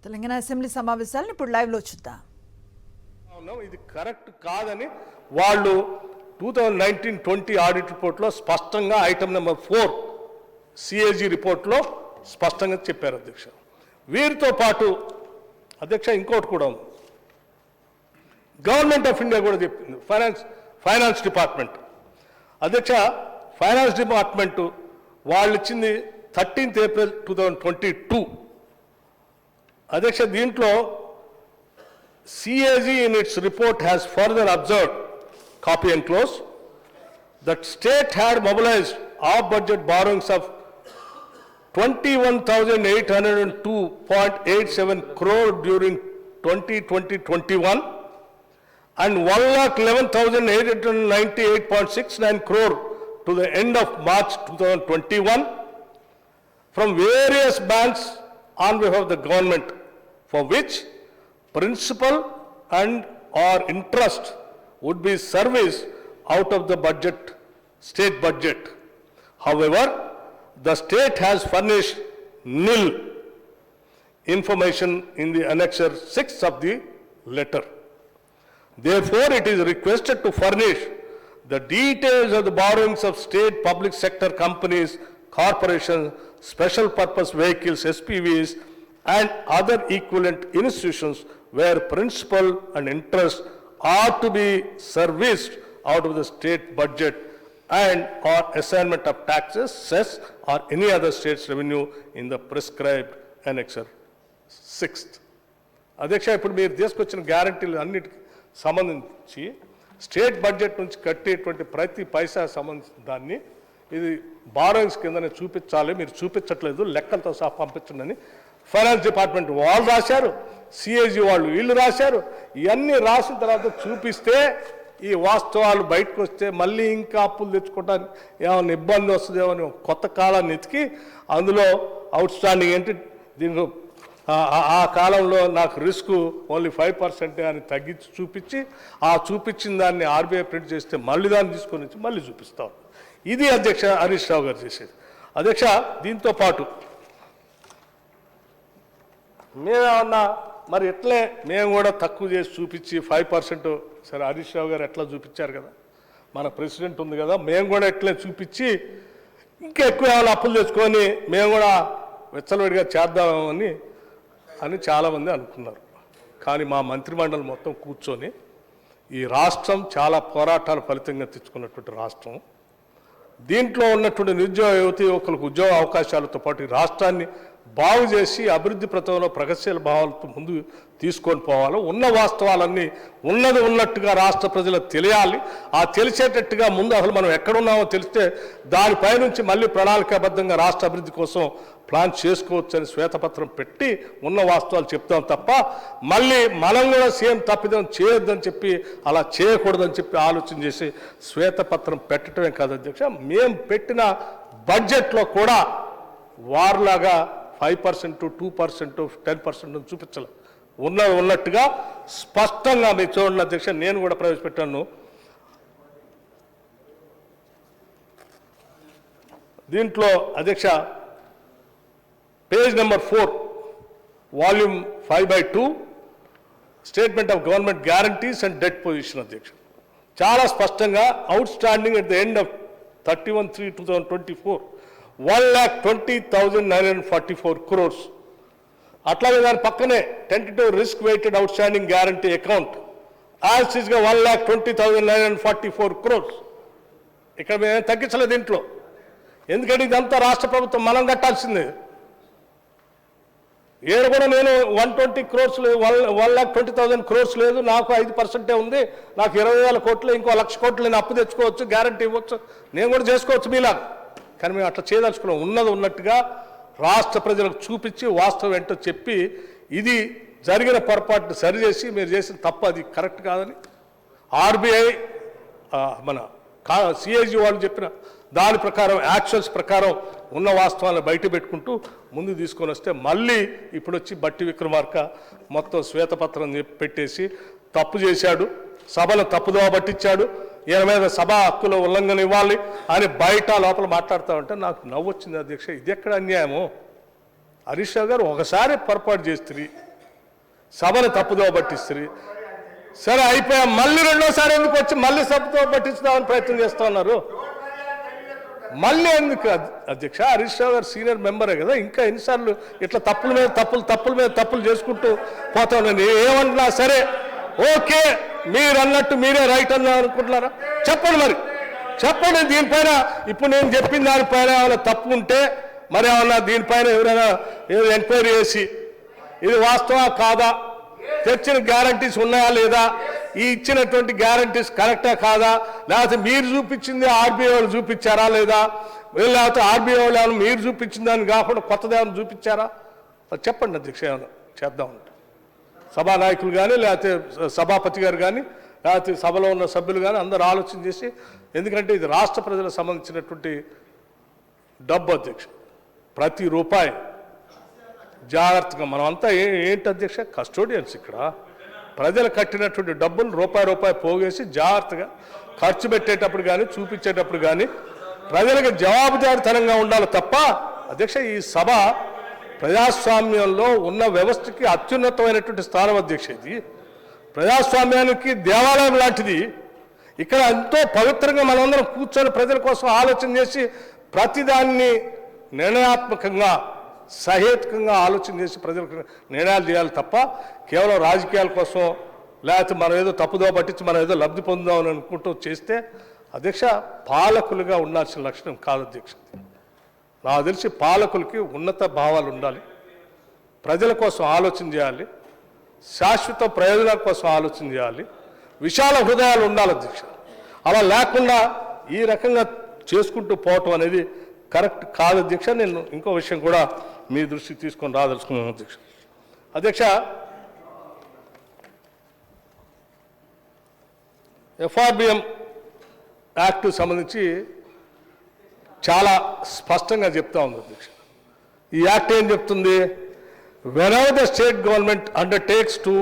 Telangana assembly సమావేశాలను ఇప్పుడు లైవ్లో చూద్దాం. ఇది కరెక్ట్ కాదని వాళ్ళు 2019-20 ఆడిట్ రిపోర్ట్లో స్పష్టంగా ఐటమ్ నెంబర్ 4 సిఏజీ రిపోర్ట్లో స్పష్టంగా చెప్పారు అధ్యక్ష. వీరితో పాటు అధ్యక్ష ఇంకోటి కూడా ఉంది. గవర్నమెంట్ ఆఫ్ ఇండియా కూడా చెప్పింది, ఫైనాన్స్ డిపార్ట్మెంట్ అధ్యక్ష. ఫైనాన్స్ డిపార్ట్మెంట్ వాళ్ళు ఇచ్చింది 13th April 2022 అధ్యక్ష. దీంట్లో CAG in its report has further observed, copy and close, that state had mobilized off-budget borrowings of 21,802.87 crore during 2020-21 and 1,11,898.69 crore to the end of March 2021 from various banks on behalf of the government, for which principal and or interest would be serviced out of the budget, state budget. However, the state has furnished nil information in the annexure 6 of the letter. Therefore, it is requested to furnish the details of the borrowings of state public sector companies, corporations, special purpose vehicles, SPVs, and other equivalent institutions where principal and interest are to be serviced out of the state budget and or assignment of taxes, cess, or any other state's revenue in the prescribed annexure 6th. అధ్యక్ష, ఇప్పుడు మీరు తీసుకొచ్చిన గ్యారంటీలు అన్నిటికి సంబంధించి state budget నుంచి కట్టేటువంటి ప్రతి పైసా సంబంధించిన దాన్ని ఇది బారోయింగ్స్ కిందనే చూపించాలి, మీరు చూపించట్లేదు, లెక్కలతో సహా పంపించండి ఫైనాన్స్ డిపార్ట్మెంట్ వాళ్ళు రాశారు, సిఏజీ వాళ్ళు వీళ్ళు రాశారు. ఇవన్నీ రాసిన తర్వాత చూపిస్తే ఈ వాస్తవాలు బయటకు వస్తే మళ్ళీ ఇంకా అప్పులు తెచ్చుకోవడానికి ఏమైనా ఇబ్బంది వస్తుందేమో అని కొత్త కాలాన్ని ఎతికి అందులో అవుట్ స్టాండింగ్ ఏంటి, దీనిలో ఆ కాలంలో నాకు రిస్క్ ఓన్లీ 5% అని తగ్గించి చూపించి ఆ చూపించిన దాన్ని ఆర్బీఐ ప్రింట్ చేస్తే మళ్ళీ దాన్ని తీసుకొని వచ్చి మళ్ళీ చూపిస్తాం. ఇది అధ్యక్ష హరీష్ రావు గారు చేసేది. అధ్యక్ష, దీంతో పాటు మేమేమన్నా మరి ఎట్లే మేము కూడా తక్కువ చేసి చూపించి 5%, సరే హరీష్ రావు గారు ఎట్లా చూపించారు కదా, మన ప్రెసిడెంట్ ఉంది కదా, మేము కూడా ఎట్లే చూపించి ఇంకా ఎక్కువ ఏమైనా అప్పులు తెచ్చుకొని మేము కూడా విచ్చలవిడిగా చేద్దామని చాలామంది అనుకున్నారు. కానీ మా మంత్రిమండలి మొత్తం కూర్చొని ఈ రాష్ట్రం చాలా పోరాటాల ఫలితంగా తెచ్చుకున్నటువంటి రాష్ట్రం, దీంట్లో ఉన్నటువంటి నిరుద్యోగ యువతి యువకులకు ఉద్యోగ అవకాశాలతో పాటు ఈ రాష్ట్రాన్ని బాగు చేసి అభివృద్ధి ప్రతంలో ప్రగతిశీల భావాలతో ముందు తీసుకొని పోవాలి. ఉన్న వాస్తవాలన్నీ ఉన్నది ఉన్నట్టుగా రాష్ట్ర ప్రజలకు తెలియాలి. ఆ తెలిసేటట్టుగా ముందు అసలు మనం ఎక్కడున్నామో తెలిస్తే దానిపై నుంచి మళ్ళీ ప్రణాళికాబద్ధంగా రాష్ట్ర అభివృద్ధి కోసం ప్లాన్ చేసుకోవచ్చు అని శ్వేతపత్రం పెట్టి ఉన్న వాస్తవాలు చెప్తాం తప్ప మళ్ళీ మనం కూడా సేమ్ తప్పిదం చేయొద్దని చెప్పి అలా చేయకూడదని చెప్పి ఆలోచన చేసి శ్వేతపత్రం పెట్టడమే కాదు అధ్యక్ష, మేము పెట్టిన బడ్జెట్లో కూడా వారిలాగా 5%, 2%, 10% చూపించాలి. ఉన్నట్టుగా స్పష్టంగా మీరు చూడండి అధ్యక్ష. నేను కూడా ప్రవేశపెట్టాను. దీంట్లో అధ్యక్ష page number 4 volume 5/2 statement of government guarantees and debt position అధ్యక్ష చాలా స్పష్టంగా outstanding at the end of 31/3/2024 1,20,944 crores. అట్లాగే దాని పక్కనే tentative risk weighted outstanding guarantee account as ఈజ్గా 1,20,944 crores. ఇక్కడ మేము తగ్గించలేదు దీంట్లో, ఎందుకంటే ఇదంతా రాష్ట్ర ప్రభుత్వం మనం కట్టాల్సిందే. ఏడు కూడా నేను 120 crores లేదు, 1,20,000 crores లేదు, నాకు 5% ఉంది, నాకు 20,000 కోట్లు ఇంకో 1,00,000 కోట్లు నేను అప్పు తెచ్చుకోవచ్చు, గ్యారంటీ ఇవ్వచ్చు, నేను కూడా చేసుకోవచ్చు మీలా. కానీ మేము అట్లా చేయదలుచుకున్నాం. ఉన్నది ఉన్నట్టుగా రాష్ట్ర ప్రజలకు చూపించి వాస్తవం ఏంటో చెప్పి ఇది జరిగిన పొరపాటును సరిచేసి మీరు చేసిన తప్పు అది కరెక్ట్ కాదని ఆర్బీఐ మన సిఏజీ వాళ్ళు చెప్పిన దాని ప్రకారం యాక్చువల్స్ ప్రకారం ఉన్న వాస్తవాలను బయట పెట్టుకుంటూ ముందు తీసుకొని వస్తే మళ్ళీ ఇప్పుడు వచ్చి బట్టి విక్రమార్క మొత్తం శ్వేతపత్రం పెట్టేసి తప్పు చేశాడు, సభను తప్పుదోవ పట్టించాడు, ఈయన మీద సభా హక్కుల ఉల్లంఘన ఇవ్వాలి అని బయట లోపల మాట్లాడుతూ ఉంటే నాకు నవ్వు వచ్చింది అధ్యక్ష. ఇది ఎక్కడ అన్యాయమో? హరీష్ రావు గారు ఒకసారి పొరపాటు చేస్తుంది, సభను తప్పుదో పట్టిస్తుంది. సరే అయిపోయా, మళ్ళీ రెండోసారి ఎందుకు వచ్చి మళ్ళీ సభతో పట్టించుదామని ప్రయత్నం చేస్తూ ఉన్నారు? మళ్ళీ ఎందుకు అధ్యక్ష? హరీష్ రావు గారు సీనియర్ మెంబరే కదా, ఇంకా ఎన్నిసార్లు ఇట్లా తప్పుల మీద తప్పులు చేసుకుంటూ పోతా ఉన్నాను. ఏమన్నా సరే ఓకే, మీరు అన్నట్టు మీరే రైట్ అన్నా అనుకుంటున్నారా? చెప్పండి, మరి చెప్పండి. దీనిపైన ఇప్పుడు నేను చెప్పిన దానిపైన ఏమైనా తప్పు ఉంటే మరి ఏమన్నా దీనిపైన ఎవరైనా ఎంక్వైరీ చేసి ఇది వాస్తవా కాదా, తెచ్చిన గ్యారంటీస్ ఉన్నాయా లేదా, ఈ ఇచ్చినటువంటి గ్యారంటీస్ కరెక్టా కాదా, లేకపోతే మీరు చూపించింది ఆర్బీఐ వాళ్ళు చూపించారా లేదా, లేకపోతే ఆర్బీఐ వాళ్ళు ఏమైనా మీరు చూపించిన దాన్ని కాకుండా కొత్తది ఏమైనా చూపించారా? చెప్పండి అధ్యక్ష, ఏమైనా చేద్దామంటే సభానాయకులు కానీ లేకపోతే సభాపతి గారు కానీ లేకపోతే సభలో ఉన్న సభ్యులు కానీ అందరూ ఆలోచన చేసి, ఎందుకంటే ఇది రాష్ట్ర ప్రజలకు సంబంధించినటువంటి డబ్బు అధ్యక్ష. ప్రతి రూపాయి జాగ్రత్తగా మనమంతా ఏంటి అధ్యక్ష, కస్టోడియన్స్. ఇక్కడ ప్రజలు కట్టినటువంటి డబ్బులు రూపాయి పోగేసి జాగ్రత్తగా ఖర్చు పెట్టేటప్పుడు కానీ చూపించేటప్పుడు కానీ ప్రజలకు జవాబుదారీతనంగా ఉండాలి తప్ప అధ్యక్ష ఈ సభ ప్రజాస్వామ్యంలో ఉన్న వ్యవస్థకి అత్యున్నతమైనటువంటి స్థానం అధ్యక్ష. ఇది ప్రజాస్వామ్యానికి దేవాలయం లాంటిది. ఇక్కడ ఎంతో పవిత్రంగా మనందరం కూర్చొని ప్రజల కోసం ఆలోచన చేసి ప్రతిదాన్ని నిర్ణయాత్మకంగా సహేతుకంగా ఆలోచన చేసి ప్రజలకు నిర్ణయాలు చేయాలి తప్ప కేవలం రాజకీయాల కోసం లేకపోతే మనం ఏదో తప్పుదో పట్టించి మనం ఏదో లబ్ధి పొందామని అనుకుంటూ చేస్తే అధ్యక్ష పాలకులుగా ఉండాల్సిన లక్షణం కాదు అధ్యక్ష. నాకు తెలిసి పాలకులకి ఉన్నత భావాలు ఉండాలి, ప్రజల కోసం ఆలోచన చేయాలి, శాశ్వత ప్రయోజనాల కోసం ఆలోచన చేయాలి, విశాల హృదయాలు ఉండాలి అధ్యక్ష. అలా లేకుండా ఈ రకంగా చేసుకుంటూ పోవటం అనేది కరెక్ట్ కాదు అధ్యక్ష. నేను ఇంకో విషయం కూడా మీ దృష్టికి తీసుకొని రాదలుచుకున్నాను అధ్యక్ష. అధ్యక్ష, ఎఫ్ఆర్బిఎం యాక్ట్ సంబంధించి చాలా స్పష్టంగా చెప్తా ఉంది అధ్యక్ష. ఈ యాక్ట్ ఏం చెప్తుంది? whenever the state government undertakes to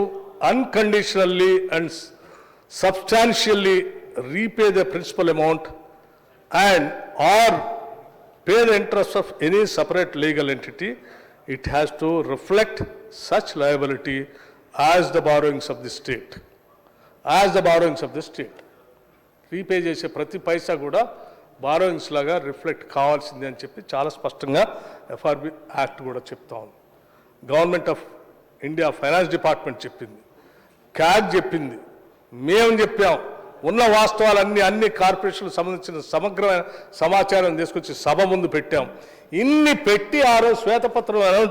unconditionally and substantially repay the principal amount and or pay the interest of any separate legal entity, it has to reflect such liability as the borrowings of the state. As the borrowings of the state. Repay చేసే ప్రతి పైసా కూడా borrowings లాగా reflect కావాల్సిందే అని చెప్పి చాలా స్పష్టంగా FRB act కూడా చెప్తా ఉంది. Government of India finance department చెప్పింది, క్యాగ్ చెప్పింది, మేము చెప్పాం. ఉన్న వాస్తవాలన్నీ అన్ని కార్పొరేషన్లకు సంబంధించిన సమగ్రమైన సమాచారం తీసుకొచ్చి సభ ముందు పెట్టాం. ఇన్ని పెట్టి ఆ రోజు శ్వేతపత్రం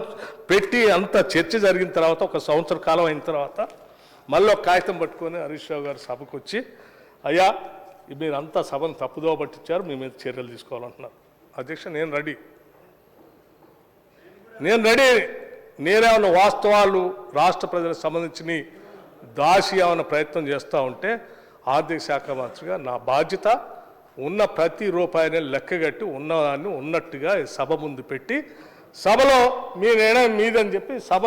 పెట్టి అంత చర్చ జరిగిన తర్వాత ఒక సంవత్సర కాలం అయిన తర్వాత మళ్ళీ ఒక కాగితం పట్టుకొని హరీష్ రావు గారు సభకు వచ్చి, అయ్యా మీరంతా సభను తప్పుదో పట్టించారు, మీ మీద చర్యలు తీసుకోవాలంటున్నారు. అధ్యక్ష, నేను రెడీ. నేనేమన్నా వాస్తవాలు రాష్ట్ర ప్రజలకు సంబంధించి దాసి ఏమైనా ప్రయత్నం చేస్తూ ఉంటే ఆర్థిక శాఖ మంత్రిగా నా బాధ్యత ఉన్న ప్రతి రూపాయిని లెక్కగట్టి ఉన్నదాన్ని ఉన్నట్టుగా సభ ముందు పెట్టి సభలో మీ నిర్ణయం మీదని చెప్పి సభ